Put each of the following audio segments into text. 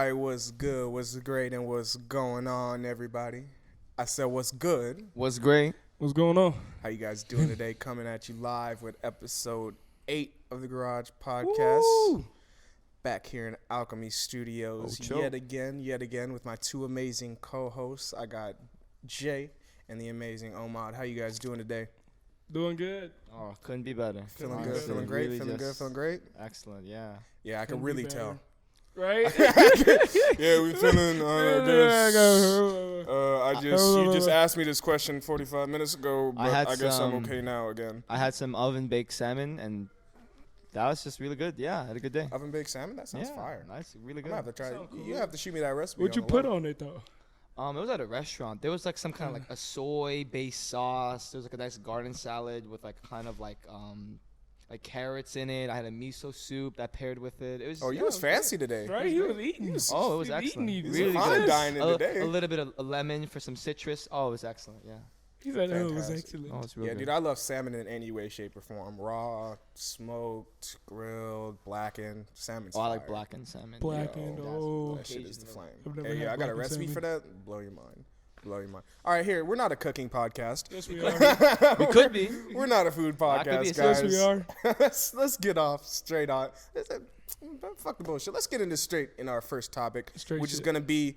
Alright, what's good, what's great, and what's going on, everybody? I said what's good. What's great? What's going on? How you guys doing today? Coming at you live with episode 8 of the Garage Podcast. Woo! Back here in ALCHEMII Studios yet again with my two amazing co-hosts. I got Jay and the amazing Omod. How you guys doing today? Doing good. Oh, couldn't be better. Feeling good, feeling great, really feeling great? Excellent, yeah. Yeah, I can Couldn't really be tell. Right? Yeah, we feeling you just asked me this question 45 minutes ago, but I guess I'm okay now again. I had some oven baked salmon and that was just really good. Yeah, I had a good day. Oven baked salmon? That sounds fire. Nice, really good. I'm gonna have to try it. Cool. You have to shoot me that recipe. What'd you put on it though? It was at a restaurant. There was like some kind of like a soy-based sauce. There was like a nice garden salad with like kind of like carrots in it. I had a miso soup that paired with it. It was. Oh, you was fancy today. Right? He was eating. It was excellent. Really good. Dining today. A little bit of lemon for some citrus. Oh, it was excellent. Yeah. He said, "Oh, it was Fantastic. excellent." Oh, it's really Yeah, good. dude, I love salmon in any way, shape, or form. Raw, smoked, grilled, blackened. Salmon's I like fire. blackened salmon. Blackened. Yo, Oh, that shit is the flame. I've never Hey, had I got a blackened recipe salmon. for that. Blow your mind. Blow your mind. All right, here. We're not a cooking podcast. yes we are. We could be. We're not a food That could be podcast, a- guys. Yes we are. Let's get off straight on. Fuck the bullshit. Let's get into straight in our first topic, Straight which is shit. going to be,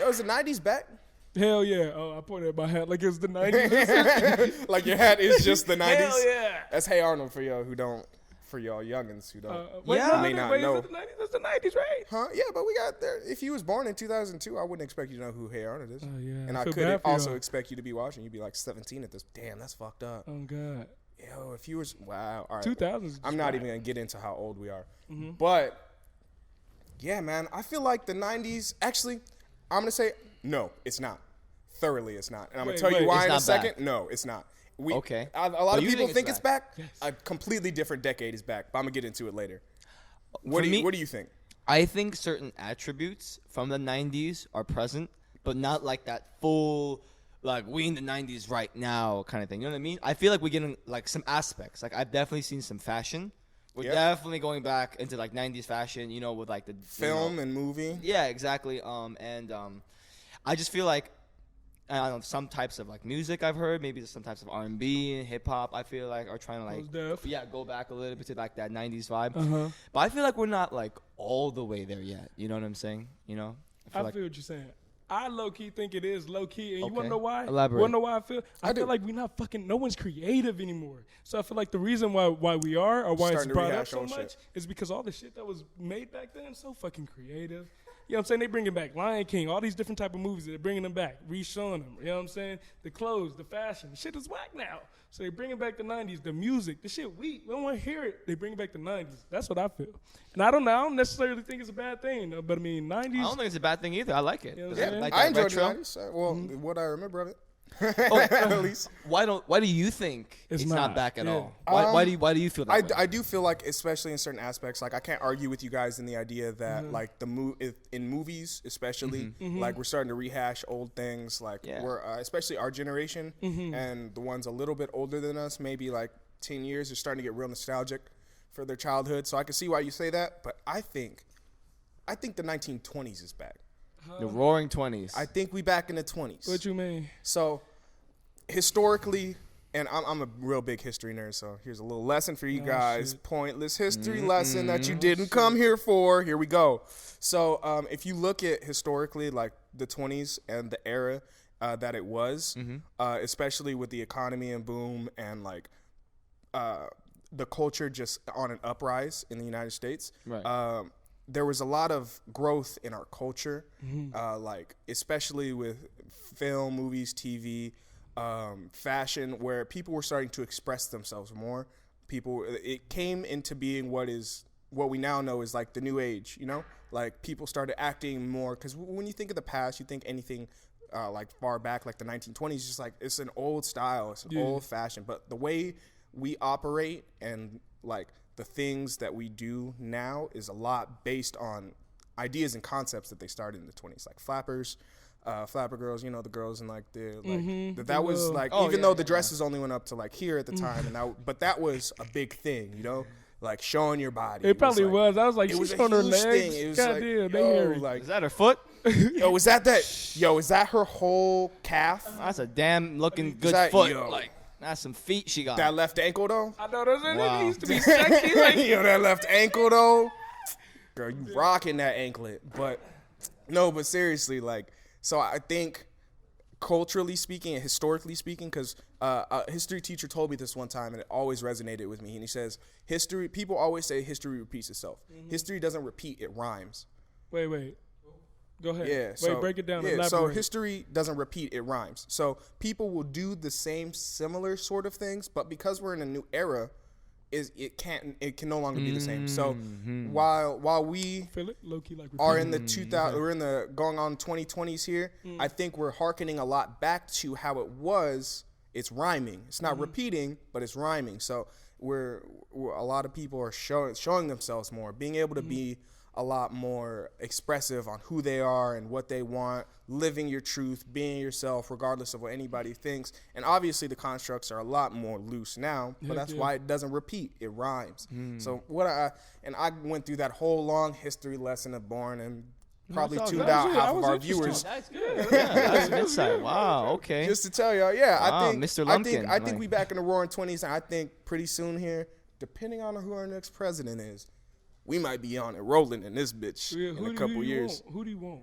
is the 90s back? Hell yeah. Oh, I pointed at my hat like it's the 90s. Like your hat is just the 90s? Hell yeah. That's Hey Arnold for y'all who don't, for y'all youngins who don't. Wait, Yeah. no, May not wait, know. Is it the 90s? That's the 90s, right? Huh? Yeah, but we got there. If you was born in 2002, I wouldn't expect you to know who Hey Arnold is. Oh yeah. And I feel could bad for also y'all. expect you to be watching. You'd be like 17 at this. Damn, that's fucked up. Oh god. Yo, if you was, wow. All right. 2000s. I'm not even going to get into how old we are. Mm-hmm. But, yeah, man, I feel like the 90s, actually, I'm going to say, no, it's not. Thoroughly, it's not. And I'm going to Wait, tell you wait, why in a it's not second. No, it's not. Okay. A lot But of you people think think it's it's back. Yes. A completely different decade is back, but I'm going to get into it later. What For do me- you think? I think certain attributes from the 90s are present, but not like that full, like, we in the 90s right now kind of thing. You know what I mean? I feel like we're getting, like, some aspects. Like, I've definitely seen some fashion. We're Yep. definitely going back into, like, 90s fashion, you know, with, like, the Film and movie? Yeah, exactly. I just feel like, I don't know, some types of, like, music I've heard, maybe some types of R&B and hip-hop, I feel like, are trying to, like, Most def. yeah, go back a little bit to, like, that 90s vibe. Uh-huh. But I feel like we're not, like, all the way there yet. You know what I'm saying? You know? I like, feel what you're saying. I low-key think it is low-key. And you want Okay. to know why? Elaborate. Want to know why I feel? I do. feel like we're not fucking, no one's creative anymore. So I feel like the reason why we are or why Starting it's to brought up rehash so old much shit. is because all the shit that was made back then so fucking creative. You know what I'm saying? They bringing back Lion King, all these different type of movies. They're bringing them back, re-showing them. You know what I'm saying? The clothes, the fashion, the shit is whack now. So they bringing back the 90s, the music, the shit we don't want to hear it. They bring back the 90s. That's what I feel. And I don't necessarily think it's a bad thing, though, but I mean, 90s. I don't think it's a bad thing either. I like it. You know what 'Cause I'm saying? like I that enjoyed retro. the 90s. Well, what I remember of it. Oh, At least. Why do you think It's it's not not. back at Yeah. all? Why do you feel that way? I do feel like, especially in certain aspects, like I can't argue with you guys in the idea that Mm-hmm. like in movies, especially, like we're starting to rehash old things. Like Yeah. we're especially our generation Mm-hmm. and the ones a little bit older than us, maybe like 10 years, are starting to get real nostalgic for their childhood. So I can see why you say that, but I think the 1920s is back. The Roaring 20s. I think we back in the 20s. What you mean? So, historically, and I'm a real big history nerd, so here's a little lesson for you guys. shit. Pointless history lesson that you didn't come here for. Here we go. So, if you look at historically, like the 20s and the era that it was, especially with the economy and boom and like the culture just on an uprise in the United States, Right. there was a lot of growth in our culture, like especially with film, movies, TV, fashion, where people were starting to express themselves more. It came into being what we now know is like the new age, you know? Like people started acting more, because when you think of the past, you think anything like far back, like the 1920s, just like it's an old style, it's an old fashion. But the way we operate and like the things that we do now is a lot based on ideas and concepts that they started in the 20s, like flappers, flapper girls, you know, the girls in like that was like, even though the dresses only went up to like here at the time, and but that was a big thing, you know. like showing your body. It probably like, was. I was like, it she's was a showing her huge legs. thing. It was God like, damn, they yo, hairy. like, Is that her foot? yo, is that her whole calf? That's a damn looking good that- foot. yo. Like that's some feet she got. That left ankle though? I know those Wow. it used to be sexy. Like, Yo, that left ankle though. Girl, you rocking that anklet. But no, but seriously, like, so I think culturally speaking and historically speaking, because a history teacher told me this one time and it always resonated with me. And he says, people always say history repeats itself. History doesn't repeat, it rhymes. wait. Go ahead. Yeah. So, break it down. Yeah, so Elaborate. history doesn't repeat, it rhymes. So people will do the same similar sort of things, but because we're in a new era, it can no longer be the same. So while we Feel it? Low-key like are in the 2000, we're in the going on 2020s here, I think we're hearkening a lot back to how it was. It's rhyming. It's not repeating, but it's rhyming. So we're a lot of people are showing themselves more, being able to be a lot more expressive on who they are and what they want, living your truth, being yourself, regardless of what anybody thinks. And obviously the constructs are a lot more loose now, but that's why it doesn't repeat. It rhymes. So I went through that whole long history lesson of Born and probably all tuned good. out That half of was our interesting. viewers. That's good. Yeah, that's an insight. Wow. Okay. Just to tell y'all, Wow, I think Mr. I think Lumpkin, I think like- we back in the roaring 20s, and I think pretty soon here, depending on who our next president is, we might be on it rolling in this bitch in a couple years. Who do you want?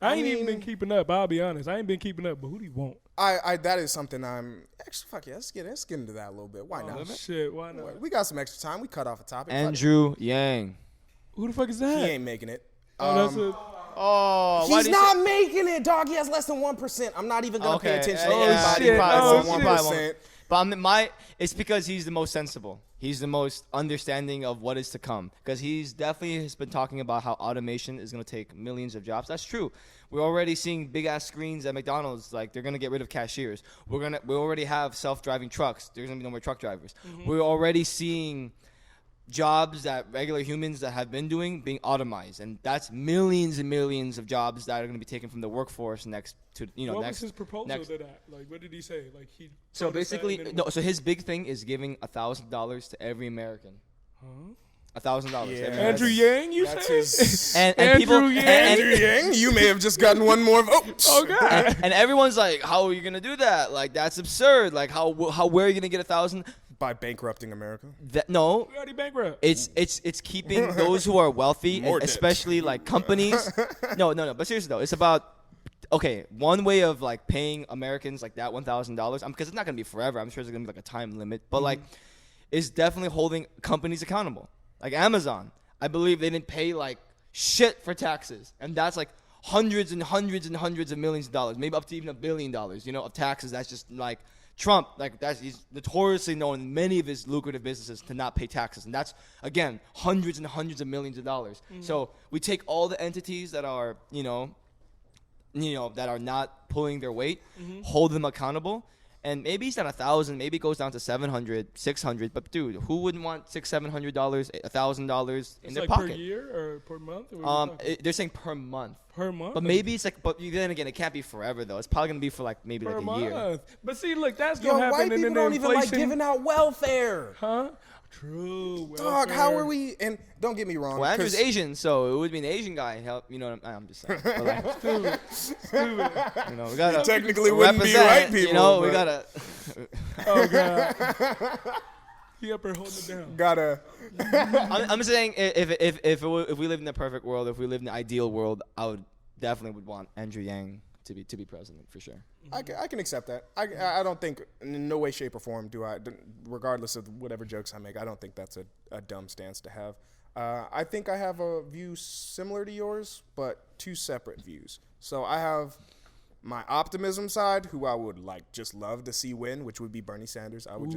I ain't even been keeping up. I'll be honest. I ain't been keeping up. But who do you want? I that is something I'm actually fuck yeah. Let's get into that a little bit. Why not? Shit, why not? We got some extra time. We cut off a topic. Andrew Yang. Who the fuck is He that? ain't making it. That's a, Oh, He's not making it, dog. He has less than 1%. I'm not even gonna pay attention to Oh, anybody. shit. Less Oh, than shit. 1%. But it's because he's the most sensible. He's the most understanding of what is to come. Because he's definitely has been talking about how automation is going to take millions of jobs. That's true. We're already seeing big ass screens at McDonald's. Like they're going to get rid of cashiers. We already have self-driving trucks. There's going to be no more truck drivers. We're already seeing jobs that regular humans that have been doing being automized, and that's millions and millions of jobs that are going to be taken from the workforce next to what next. was his proposal next- to that? Like, what did he say? Like, he. So told us that basically, and then no. So his big thing is giving $1,000 to every American. $1,000. Yeah. Andrew Yang, you That's say? his. And Andrew people Yang. Andrew Yang, you may have just gotten one more vote. Oh God. and everyone's like, how are you gonna do that? Like that's absurd. Like how where are you gonna get 1,000? By bankrupting America. No. We already bankrupt. It's keeping those who are wealthy, More and debt. especially like companies. No. But seriously though, it's about one way of like paying Americans like that $1,000. Because it's not gonna be forever. I'm sure there's gonna be like a time limit, but like, it's definitely holding companies accountable. Like Amazon, I believe they didn't pay like shit for taxes, and that's like hundreds and hundreds and hundreds of millions of dollars, maybe up to even $1 billion, of taxes. That's just like. Trump, he's notoriously known in many of his lucrative businesses to not pay taxes. And that's, again, hundreds and hundreds of millions of dollars. So we take all the entities that are, that are not pulling their weight, hold them accountable. And maybe it's not 1,000, maybe it goes down to 700, 600. But dude, who wouldn't want $600, $700, $1,000 in their like pocket? per year or per month? Or what are we talking? They're saying per month. Per month? But maybe it's like, but then again, it can't be forever though. It's probably gonna be for like maybe per like a year. month. But see, look, that's Yo, gonna happen. white and people then don't the even like inflation- giving out welfare. Huh? True. Dog, how are we? And don't get me wrong. Well, Andrew's 'cause- Asian, so it would be an Asian guy. Help, I'm just saying. But like, Stupid. we gotta technically wouldn't be represent, white people. we but gotta. Oh God. He up there holding it down. gotta. I'm saying if we lived in a perfect world, if we lived in an ideal world, I would definitely want Andrew Yang to be president for sure. I can accept that. I don't think in no way, shape, or form do I, regardless of whatever jokes I make, I don't think that's a dumb stance to have. I think I have a view similar to yours, but two separate views. So I have my optimism side, who I would just love to see win, which would be Bernie Sanders. I would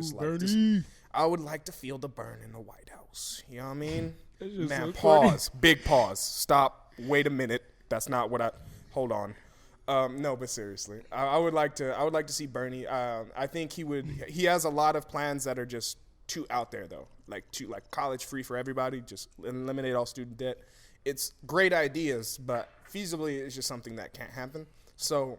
I would like to feel the burn in the White House. You know what I mean? It's just Man, so pause. Big pause. Stop. Wait a minute. That's not what hold on. No, but seriously, I would like to see Bernie. I think he has a lot of plans that are just too out there though. Like college free for everybody, just eliminate all student debt. It's great ideas, but feasibly it's just something that can't happen. So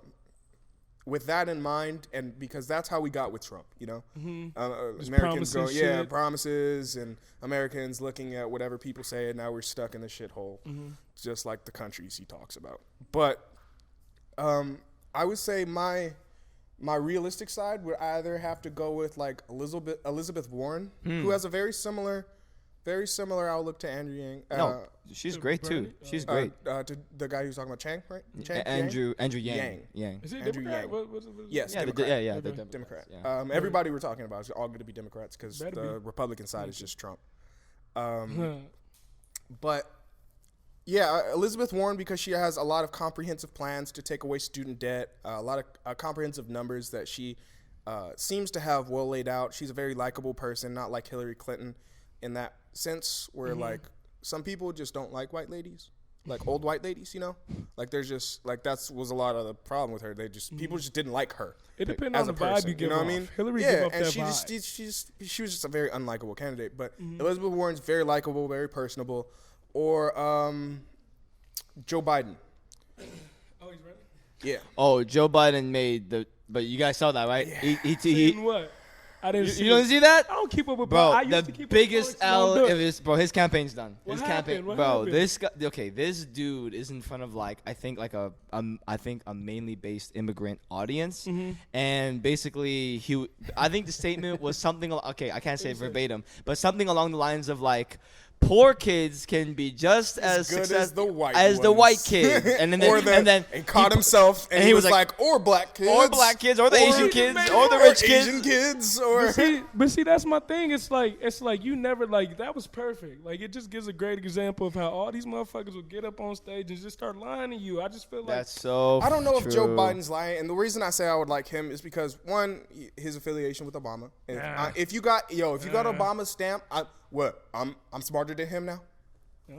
with that in mind, and because that's how we got with Trump, you know, Americans promises shit. promises, and Americans looking at whatever people say, and now we're stuck in the shithole, just like the countries he talks about. But I would say my realistic side would either have to go with like Elizabeth Warren, who has a very similar outlook to Andrew Yang. No, she's great too. She's great. To the guy who's talking about Chang, right? Chang? Andrew Yang. Is he a Andrew Democrat? Yang. What Yes, Yeah, Democrat. the Democrat. Yeah. Everybody we're talking about is all going to be Democrats because Better the be. Republican side is just Trump. But yeah, Elizabeth Warren, because she has a lot of comprehensive plans to take away student debt, a lot of comprehensive numbers that she seems to have well laid out. She's a very likable person, not like Hillary Clinton in that sense, where like some people just don't like white ladies, like old white ladies, you know, like there's just like was a lot of the problem with her. They just people just didn't like her. It depends as on a the vibe person, you give know off. what I mean? Hillary yeah, give off and that she vibe. she was just a very unlikable candidate. But Elizabeth Warren's very likable, very personable. Or Joe Biden. Oh, he's ready? Yeah. Oh, Joe Biden but you guys saw that, right? Yeah. Seen what? I didn't see You don't it. see that? I don't keep up with Bro, I used the to keep biggest up with politics, L I don't do it. his campaign's done. What His happened? campaign, What bro. happened? This guy, this dude is in front of like I think a mainly based immigrant audience, and basically I think the statement was something. Okay, I can't say it verbatim, but something along the lines of like, poor kids can be just as good successful as the white the ones. white kids, and then and caught himself, and he was like, or black kids, or black kids, or the Asian kids, or the rich kids. Asian kids, or But see, that's my thing. It's like you never like that was perfect. Like it just gives a great example of how all these motherfuckers will get up on stage and just start lying to you. I just feel like That's so. I don't know if Joe true. Biden's lying, and the reason I say I would like him is because one, his affiliation with Obama. And if you got Obama's stamp, I'm smarter than him now.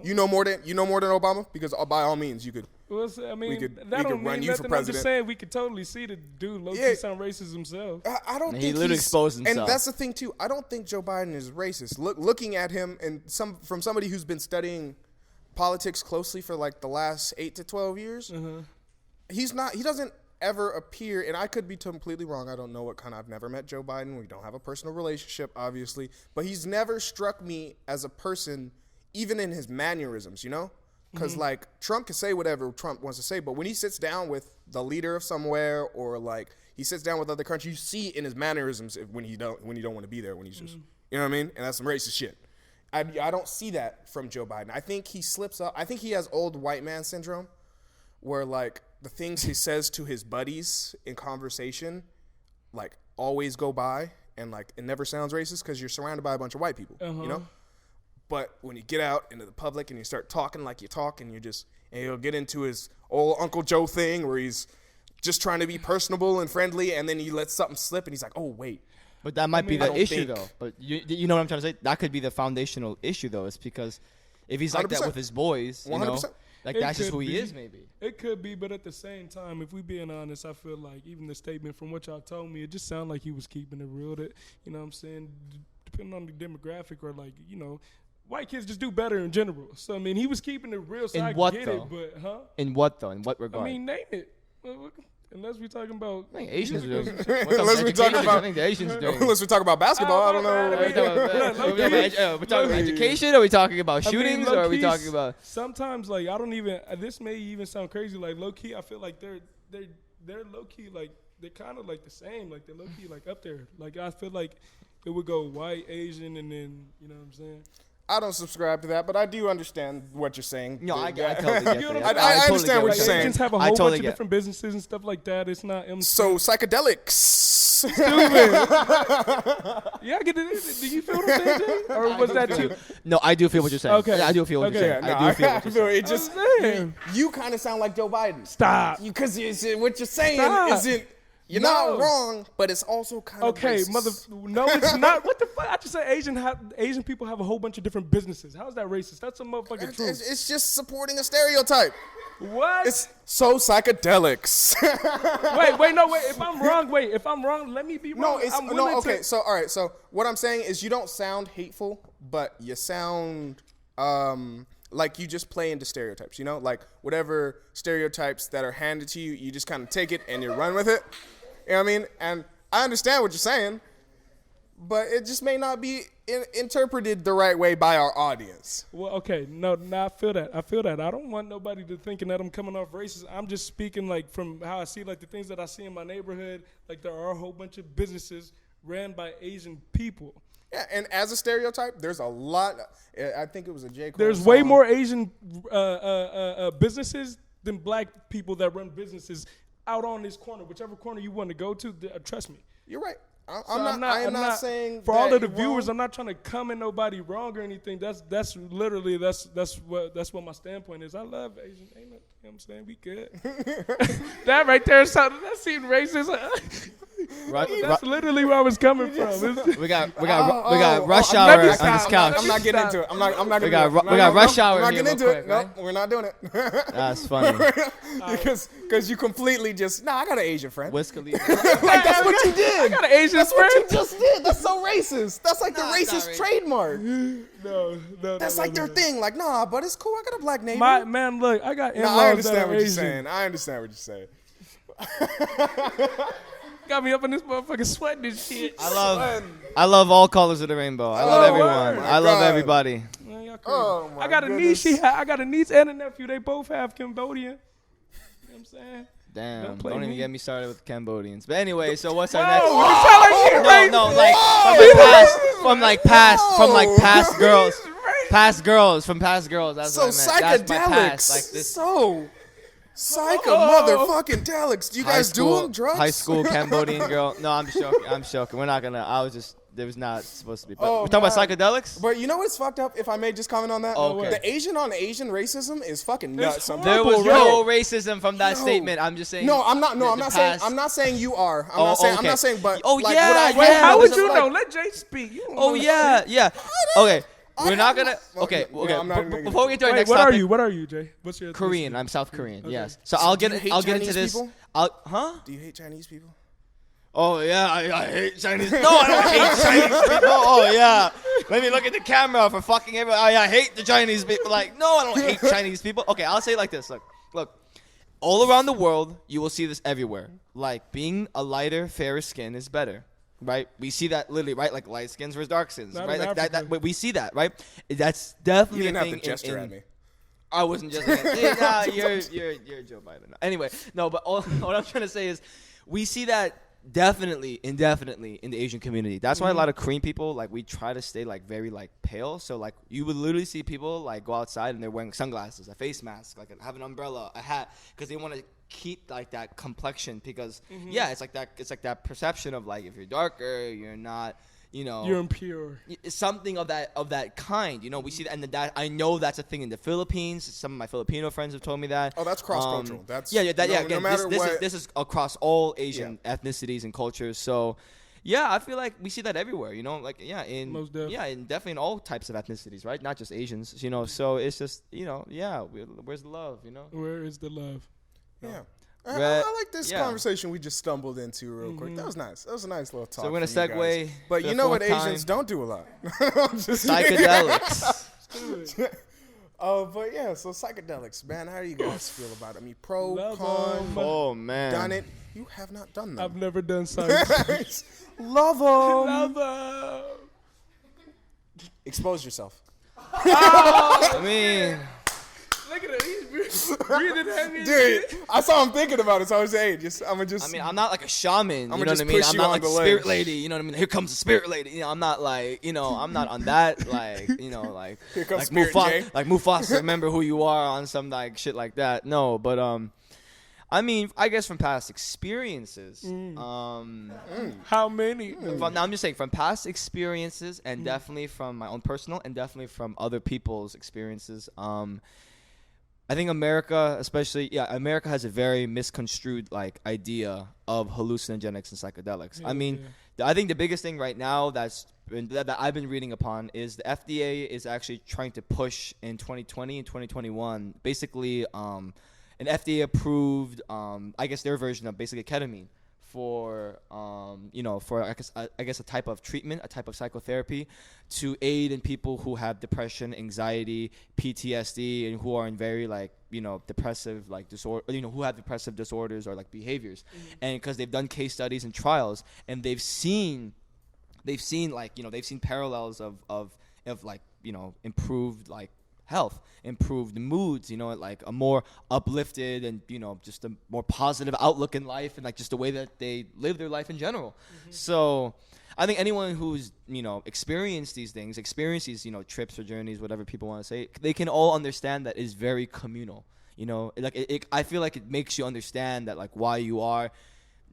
You know more than Obama, because by all means you could. Well, I mean, we could that don't run mean you for nothing. I'm president. just saying we could totally see the dude low-key Yeah. sound racist himself. I don't And think he literally he's- exposed himself. And that's the thing too. I don't think Joe Biden is racist. Looking at him and from somebody who's been studying politics closely for like the last 8 to 12 years, he's not. He doesn't ever appear. And I could be completely wrong. I don't know what kind. I've never met Joe Biden. We don't have a personal relationship, obviously. But he's never struck me as a person, even in his mannerisms. You know. Because like Trump can say whatever Trump wants to say, but when he sits down with the leader of somewhere, or like he sits down with other countries, you see in his mannerisms when he don't want to be there, when he's just, you know what I mean? And that's some racist shit. I don't see that from Joe Biden. I think he slips up. I think he has old white man syndrome, where like the things he says to his buddies in conversation, like always go by, and like it never sounds racist because you're surrounded by a bunch of white people, you know. But when you get out into the public and you start talking like you talk, and he'll get into his old Uncle Joe thing where he's just trying to be personable and friendly, and then he lets something slip and he's like, oh, wait. But that might be I the don't issue, think- though. But you know what I'm trying to say? That could be the foundational issue, though. It's because if he's like that 100%. with his boys, you know, 100%. like It that's just could who he be. is, maybe. It could be, but at the same time, if we being honest, I feel like even the statement from what y'all told me, it just sounded like he was keeping it real. That, you know what I'm saying, depending on the demographic, or like, you know, white kids just do better in general. So I mean, he was keeping it real. So In I what, get though? it, but In what, though? In what regard? I mean, name it. Unless we talking about I think Asians are music doing. or some shit. Unless we talk about- I think the Asians are doing. Unless we talk about basketball, I don't know. I mean, We're talking about education? Are we talking about I mean, shootings? Or are we low-key, talking about? Sometimes, like, I don't even. This may even sound crazy. Like, low key, I feel like they're low key, like they're kind of like the same. Like they're low key, like up there. Like I feel like it would go white, Asian, and then you know what I'm saying. I don't subscribe to that, but I do understand what you're saying. No, I Yeah. totally get You know that. what I'm saying? I understand totally what get you're Like saying. Asians have a I whole totally bunch of get it. different businesses and stuff like that. It's not. So psychedelics. Yeah, I get it. Do you feel what I'm saying, Jay? Or was that too? No, I do feel what you're saying. Okay. Yeah, I do feel what you're Okay. saying. Yeah, I do feel what you're saying. it just I'm saying. you kind of sound like Joe Biden. Stop. Because what you're saying Stop. isn't. You're No. not wrong, but it's also kind of Okay, racist. no, it's not. What the fuck? I just said Asian people have a whole bunch of different businesses. How's that racist? That's a motherfucking truth. It's just supporting a stereotype. What? It's so psychedelics. If I'm wrong, let me be wrong. No, it's I'm willing no. Okay, to. so all right. So what I'm saying is, you don't sound hateful, but you sound like you just play into stereotypes. You know, like whatever stereotypes that are handed to you, you just kind of take it and you run with it. You know what I mean? And I understand what you're saying, but it just may not be interpreted the right way by our audience. Well, okay, no, I feel that. I don't want nobody to thinking that I'm coming off racist. I'm just speaking like from how I see like the things that I see in my neighborhood. Like there are a whole bunch of businesses ran by Asian people. Yeah, and as a stereotype, there's a lot. I think it was a J. Cole There's song. way more Asian businesses than black people that run businesses out on this corner, whichever corner you want to go to. Trust me. You're right. So I'm not saying for that all of the you're viewers. wrong. I'm not trying to come in nobody wrong or anything. That's literally that's what my standpoint is. I love Asian. Ain't no, you know what I'm saying? We good. That right there sounded that seemed racist. That's literally where I was coming from. We got rush hour on this couch. I'm not getting into it. I'm not We getting got rush hour. I'm not here getting real into it. quick, No, right? we're not doing it. That's funny. Because you completely just I got an Asian friend. Wiz Khalifa. Like that's what you did. I got an Asian That's friend. what you just did. That's so racist. That's like the it's not racist racist. trademark. No. That's like their thing. Like, nah, but it's cool. I got a black neighbor. My man, look, I got in-laws I that understand are what you're Asian. saying. I understand what you're saying. Got me up in this motherfucker sweating this shit. I love all colors of the rainbow. I love everyone. my I love God. everybody. Man, y'all crazy. Oh, my I got a goodness. niece. I got a niece and a nephew. They both have Cambodian. You know what I'm saying? Damn, Don't play don't even me. get me started with Cambodians. But anyway, so what's our Oh, next? you sound like you're racist. No, like past girls. That's So what I meant. That's my psychedelics. past. Like this So motherfucking delics. Do you guys do them? Drugs? high school Cambodian girl. No, I'm joking. We're not gonna. There was not supposed to be. But Oh, we're talking man. about psychedelics. But you know what's fucked up? If I may just comment on that, Okay. the Asian on Asian racism is fucking nuts. Sometimes. There was Right. no racism from that No. statement. I'm just saying. No, I'm not. No, the I'm not saying. past- I'm not saying you are. I'm Oh, not saying. I'm okay. not saying. But Oh, like, yeah, what I yeah. Wait, have how would is you like- know? Let Jay speak. You don't Oh know yeah. Okay. We're not gonna. not- Okay. no, Okay. I'm not gonna get Before we get to our Wait, next what topic. are you? What are you, Jay? What's your Korean. ethnicity? I'm South Korean. Okay. Yes. So I'll get. do you hate I'll get into Chinese this. people? Huh? Do you hate Chinese people? Oh yeah, I hate Chinese. No, I don't hate Chinese people. Oh yeah, let me look at the camera for fucking everyone. I hate the Chinese people. Like, no, I don't hate Chinese people. Okay, I'll say it like this. Look, all around the world, you will see this everywhere. Like, being a lighter, fairer skin is better, right? We see that literally, right? Like light skins versus dark skins, Not right? in Like that. Africa. We see that, right? That's You definitely didn't a have thing. to gesture in, at me. I wasn't just. You're Joe Biden. Anyway, no, but what I'm trying to say is, we see that definitely, indefinitely in the Asian community. That's why a lot of Korean people, like, we try to stay like very like pale. So like you would literally see people like go outside and they're wearing sunglasses, a face mask, like have an umbrella, a hat, because they want to keep like that complexion. Because yeah, it's like that perception of like if you're darker, you're not. You know, You're impure. something of that kind. You know, we see that, and that I know that's a thing in the Philippines. Some of my Filipino friends have told me that. Oh, that's cross-cultural. That's yeah. no Again, matter what. this is across all Asian ethnicities and cultures. So, yeah, I feel like we see that everywhere. You know, like Most def. definitely in all types of ethnicities, right? Not just Asians. You know, so it's just where's the love? You know, Where is the love? Yeah. Red- I like this yeah. conversation we just stumbled into real quick. That was nice. That was a nice little talk. So we're gonna from you segue guys. But to you the know what fourth Asians time. don't do a lot. I'm just psychedelics. But yeah, so psychedelics, man. How do you guys feel about it? I mean, pro, Love con, 'em. Oh man, done it. You have not done them. I've never done science. Love them. Love them. Expose yourself. I mean. Look at it. He's breathing heavy. Dude, I saw him thinking about it, so I was saying, I mean, I'm not like a shaman. You know just what I mean? push I'm you not on like the a spirit ledge. lady. You know what I mean? Here comes the spirit lady. You know, I'm not like, I'm not on that. Like, like, Here comes like Spirit J. like Mufasa, remember who you are on some like shit like that. No, but I mean, I guess from past experiences. How many? Now I'm just saying from past experiences, and definitely from my own personal, and definitely from other people's experiences. I think America, America has a very misconstrued like idea of hallucinogenics and psychedelics. I mean, I think the biggest thing right now that I've been reading upon is the FDA is actually trying to push in 2020 and 2021, basically an FDA approved, I guess their version of basically ketamine for I guess a type of treatment, a type of psychotherapy to aid in people who have depression, anxiety, PTSD, and who are in very like depressive like disorder, who have depressive disorders or like behaviors, and because they've done case studies and trials, and they've seen parallels of like improved like health, improved moods, like a more uplifted and just a more positive outlook in life, and like just the way that they live their life in general. So I think anyone who's experienced these things, trips or journeys, whatever people want to say, they can all understand that it's very communal. I feel like it makes you understand that like why you are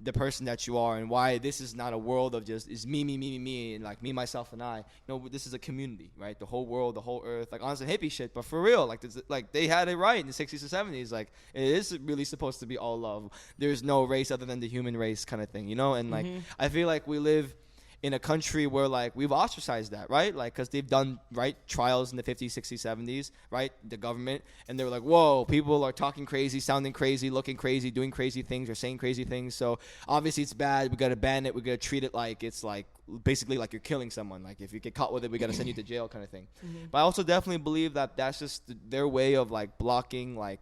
the person that you are, and why this is not a world of just is me, and like me, myself, and I. This is a community, right? The whole world, the whole earth, like on some hippie shit, but for real, like they had it right in the 60s and 70s. Like it is really supposed to be all love. There's no race other than the human race, kind of thing, And like I feel like we live in a country where like we've ostracized that, right? Like because they've done trials in the 50s, 60s, 70s, right? The government, and they were like, whoa, people are talking crazy, sounding crazy, looking crazy, doing crazy things, or saying crazy things. So obviously it's bad. We gotta ban it. We gotta treat it like it's like basically like you're killing someone. Like if you get caught with it, we gotta send you to jail, kind of thing. But I also definitely believe that that's just their way of like blocking like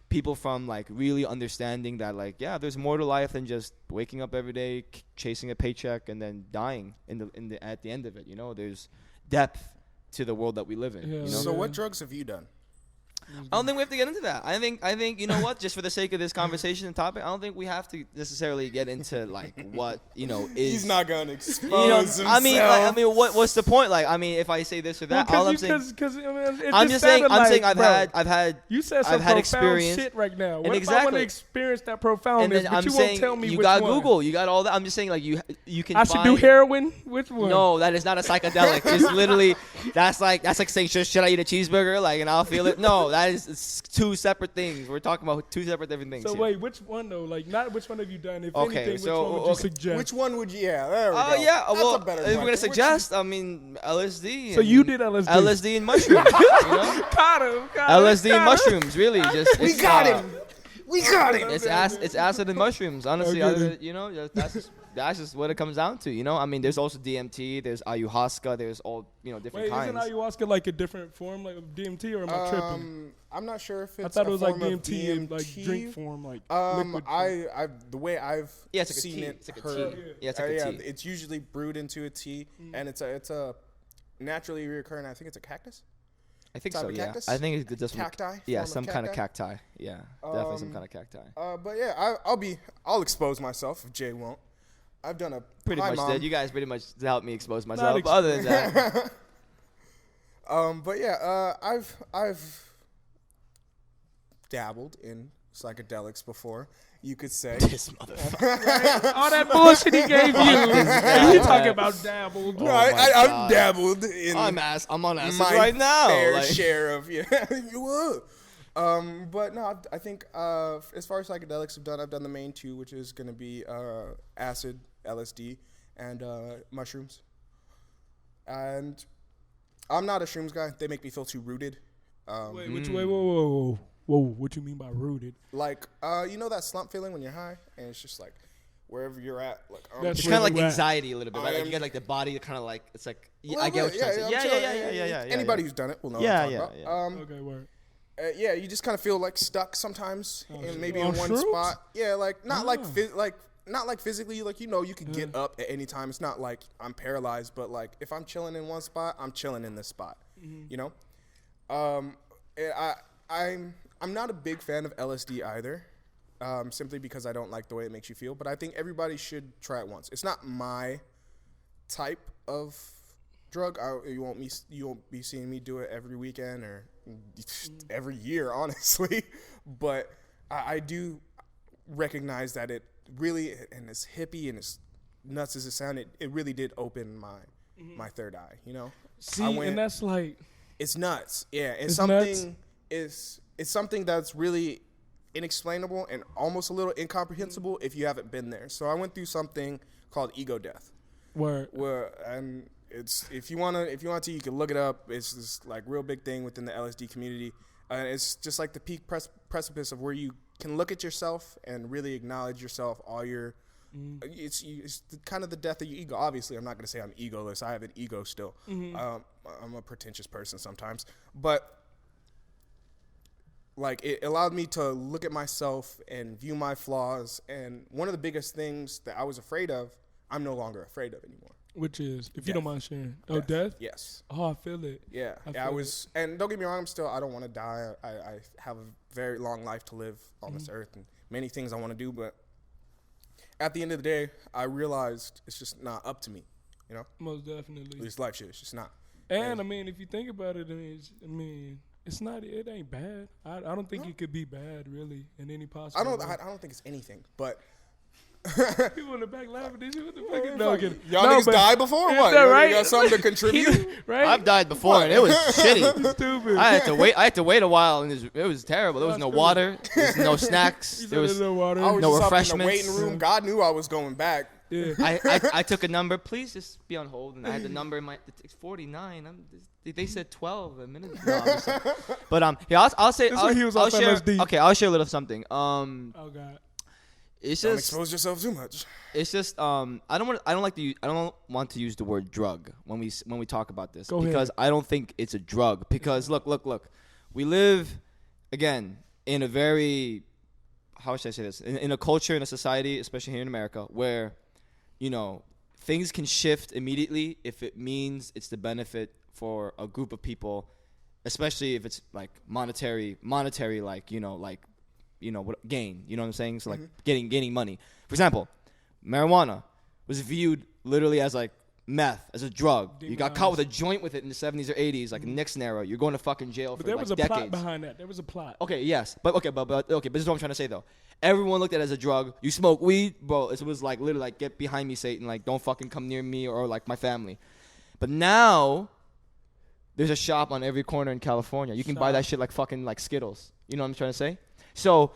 people from like really understanding that like there's more to life than just waking up every day, chasing a paycheck, and then dying at the end of it. There's depth to the world that we live in. So what drugs have you done? I don't think we have to get into that. I think you know what? Just for the sake of this conversation and topic, I don't think we have to necessarily get into like what is. He's not gonna expose himself. I mean, what's the point? Like, I mean, if I say this or that, all I'm saying. I'm just saying I've had. You said some profound shit right now. What if I want to experience that profoundness? But you won't tell me which one. You got Google. You got all that. I'm just saying like you can. I should do heroin. Which one? No, that is not a psychedelic. It's literally that's like saying should I eat a cheeseburger? Like, and I'll feel it. No. That is two separate things. We're talking about two separate different things. So wait, which one though? Like, not which one have you done? If anything, which one would you suggest? Which one would you? Yeah, there we go. Yeah. That's well, a better if we're gonna suggest, LSD. So you did LSD. LSD and mushrooms. Got him. LSD and mushrooms. Really, just we got him. We got him. It's acid and mushrooms. Honestly, that's just what it comes down to. I mean, there's also DMT, there's ayahuasca, there's all different kinds. Isn't ayahuasca like a different form like of DMT, or am I tripping? I'm not sure if it's. I thought it was like DMT in like drink form, like liquid. The way I've seen it, it's like a tea. Yeah, it's like a tea. It's usually brewed into a tea, and it's a naturally reoccurring. I think it's a cactus. I think so. Yeah, I think it's just cacti. Yeah, some kind of cacti. Yeah, definitely some kind of cacti. But yeah, I'll expose myself if Jay won't. I've done a pretty much did. You guys pretty much helped me expose myself. But other than that, but yeah, I've dabbled in psychedelics before. You could say this motherfucker. All that bullshit he gave you. You talking about dabbled? No, I've dabbled in. I'm on acid right now. Fair share of you would. But no, I think as far as psychedelics I've done the main two, which is going to be acid, LSD, and mushrooms. And I'm not a shrooms guy. They make me feel too rooted. Whoa, what you mean by rooted? Like, that slump feeling when you're high, and it's just like wherever you're at. Like, it's kind of like anxiety a little bit, right? Like you get like the body kind of like it's like I get what you're trying to say. Yeah. Anybody who's done it will know what I'm talking about. Okay, word. You just kind of feel like stuck sometimes, and maybe in one spot. Yeah, like not like physically, like you can get up at any time. It's not like I'm paralyzed, but like if I'm chilling in one spot, I'm chilling in this spot. I'm not a big fan of LSD either, simply because I don't like the way it makes you feel. But I think everybody should try it once. It's not my type of drug. You won't be seeing me do it every weekend or every year, honestly. But I do recognize that it really, and as hippie and as nuts as it sounded, it really did open my third eye. And that's like it's nuts. Yeah, it's something nuts. It's something that's really inexplainable and almost a little incomprehensible if you haven't been there. So I went through something called ego death. And it's if you want to, you can look it up. It's this like real big thing within the LSD community. It's just like the peak precipice of where you can look at yourself and really acknowledge yourself. All your it's kind of the death of your ego. Obviously, I'm not going to say I'm egoless. I have an ego still. I'm a pretentious person sometimes, but like it allowed me to look at myself and view my flaws. And one of the biggest things that I was afraid of, I'm no longer afraid of anymore. Which is, if Death. you don't mind sharing. Oh, death? Yes. Oh, I feel it. Yeah. I was, and don't get me wrong, I don't want to die. I have a very long life to live on this earth and many things I want to do. But at the end of the day, I realized it's just not up to me, you know? Most definitely. This life shit, it's just not. And I mean, if you think about it, it's not. It ain't bad. I don't think it could be bad, really, in any possible way. I don't think it's anything, but. People in the back laughing at you. What the fuck? No, y'all niggas died before? Is What? that right? You got something to contribute? Right? I've died before, and it was shitty. Stupid. I had to wait a while, and it was terrible. There was no water, there was no snacks, there was no water. I was no just refreshments. up in the waiting room. God knew I was going back. Yeah. I took a number. Please just be on hold, and I had the number in my. It's 49. They said 12 a minute. No, I'm just saying. But yeah, I'll say. This when he was off share. LSD. Okay, I'll share a little something. Oh God. It's Don't just. expose yourself too much. It's just I don't want to use the word drug when we talk about this because I don't think it's a drug because look we live again in a very how should I say this in a culture in a society especially here in America where things can shift immediately if it means it's the benefit for a group of people, especially if it's like monetary like what gain, you know what I'm saying? So like gaining money. For example, marijuana was viewed literally as like meth, as a drug. You got caught with a joint with it in the 70s or 80s, like in Nixon era. You're going to fucking jail for there like was a decades. plot behind that. There was a plot. Okay, yes. But this is what I'm trying to say though. Everyone looked at it as a drug. You smoke weed, bro, it was like literally like get behind me, Satan, like don't fucking come near me or like my family. But now there's a shop on every corner in California. You can buy that shit like fucking like Skittles. You know what I'm trying to say? So,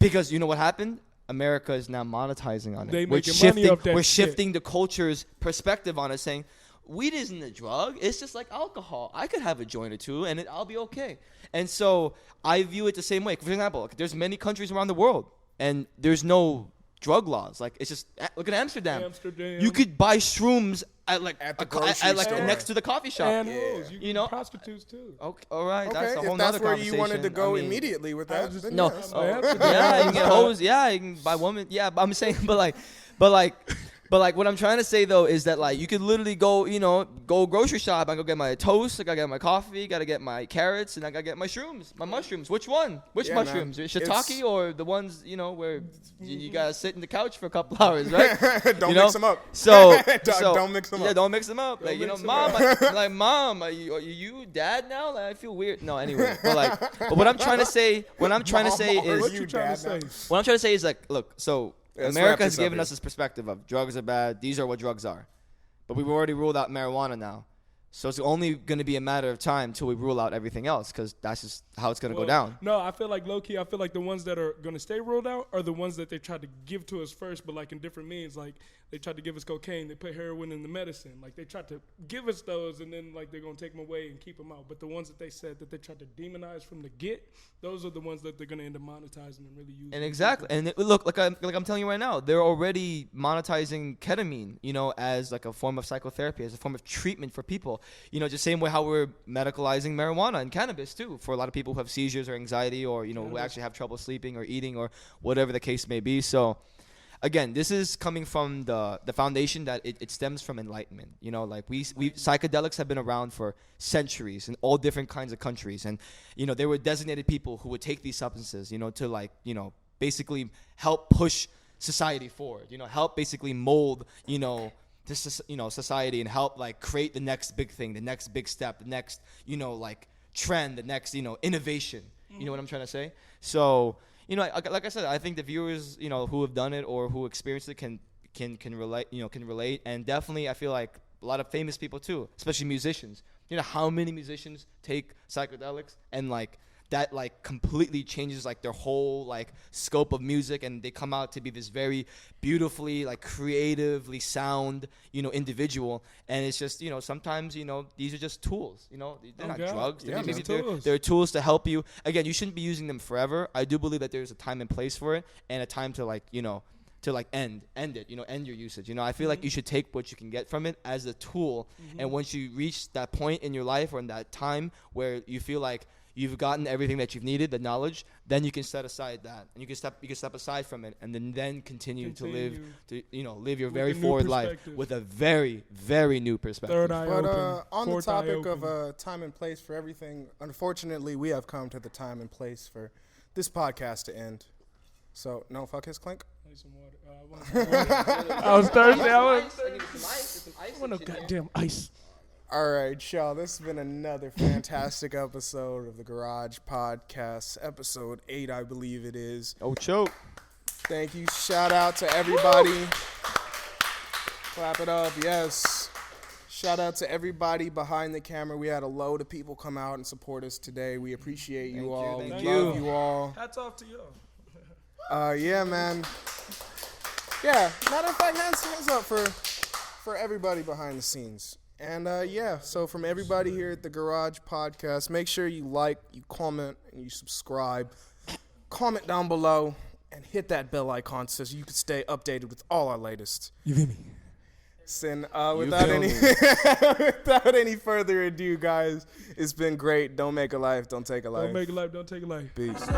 because you know what happened? America is now monetizing on it. They making money off that We're shit. shifting the culture's perspective on it, saying, weed isn't a drug. It's just like alcohol. I could have a joint or two, and I'll be okay. And so I view it the same way. For example, there's many countries around the world, and there's no drug laws. Like it's just look at Amsterdam. You could buy shrooms at the grocery store. next to the coffee shop. And hoes. You know, prostitutes too. Okay, all right, Okay, that's a whole if nother that's where conversation. you wanted to go I mean, immediately with that. Then no, yes. yeah, you can get hoes. Yeah, you can buy women. Yeah, but I'm saying, but what I'm trying to say though is that like you could literally go grocery shop. I go get my toast. I gotta get my coffee. Gotta get my carrots, and I gotta get my shrooms, my mushrooms. Which one? Which mushrooms? Man. Shiitake or the ones where you gotta sit in the couch for a couple hours, right? Don't mix them up. So don't mix them up. Yeah, don't mix them up. Like mom, are you dad now? Like I feel weird. No, anyway, but what I'm trying to say, What you trying to say? what I'm trying to say is like, look, so. Let's America wrap has this up given here. us this perspective of drugs are bad. These are what drugs are. But we've already ruled out marijuana now. So it's only going to be a matter of time until we rule out everything else because that's just how it's going to go down. No, I feel like low-key, I feel like the ones that are going to stay ruled out are the ones that they tried to give to us first, but like in different means. Like they tried to give us cocaine. They put heroin in the medicine. Like they tried to give us those and then like they're going to take them away and keep them out. But the ones that they said that they tried to demonize from the get, those are the ones that they're going to end up monetizing and really using. And exactly. And look, like I'm telling you right now, they're already monetizing ketamine, as like a form of psychotherapy, as a form of treatment for people. Just same way how we're medicalizing marijuana and cannabis too for a lot of people who have seizures or anxiety or, who actually have trouble sleeping or eating or whatever the case may be. So again, this is coming from the foundation that it stems from enlightenment. Like we psychedelics have been around for centuries in all different kinds of countries. And, there were designated people who would take these substances, to basically help push society forward, help basically mold, this society and help like create the next big thing, the next big step, the next like trend, the next innovation. You know what I'm trying to say? So like I said, I think the viewers who have done it or who experienced it can relate, and definitely I feel like a lot of famous people too, especially musicians. How many musicians take psychedelics and like that like completely changes like their whole like scope of music, and they come out to be this very beautifully like creatively sound individual. And it's just sometimes these are just tools. They're not drugs. Yeah, They're tools to help you. Again, you shouldn't be using them forever. I do believe that there's a time and place for it, and a time to like to like end it, end your usage. I feel like you should take what you can get from it as a tool, and once you reach that point in your life or in that time where you feel like you've gotten everything that you've needed, the knowledge, then you can set aside that, and you can step aside from it, and then continue to live your very forward life with a very, very new perspective. Third eye But open. on the Fourth eye topic open. of time and place for everything, unfortunately, we have come to the time and place for this podcast to end. So, no, fuck his clink. I need some water. I was thirsty. I want no goddamn ice. All right, y'all. This has been another fantastic episode of the Garage Podcast, episode 8, I believe it is. Oh, choke. Thank you. Shout out to everybody. Clap it up. Yes. Shout out to everybody behind the camera. We had a load of people come out and support us today. We appreciate you all. Thank We love you all. Hats off to y'all. Yeah, man. Yeah. Matter of fact, hands up for everybody behind the scenes. And so from everybody here at the Garage Podcast, make sure you like, you comment, and you subscribe. Comment down below and hit that bell icon so you can stay updated with all our latest. You feel me? And without any further ado, guys, it's been great. Don't make a life, don't take a life. Don't make a life, don't take a life. Peace.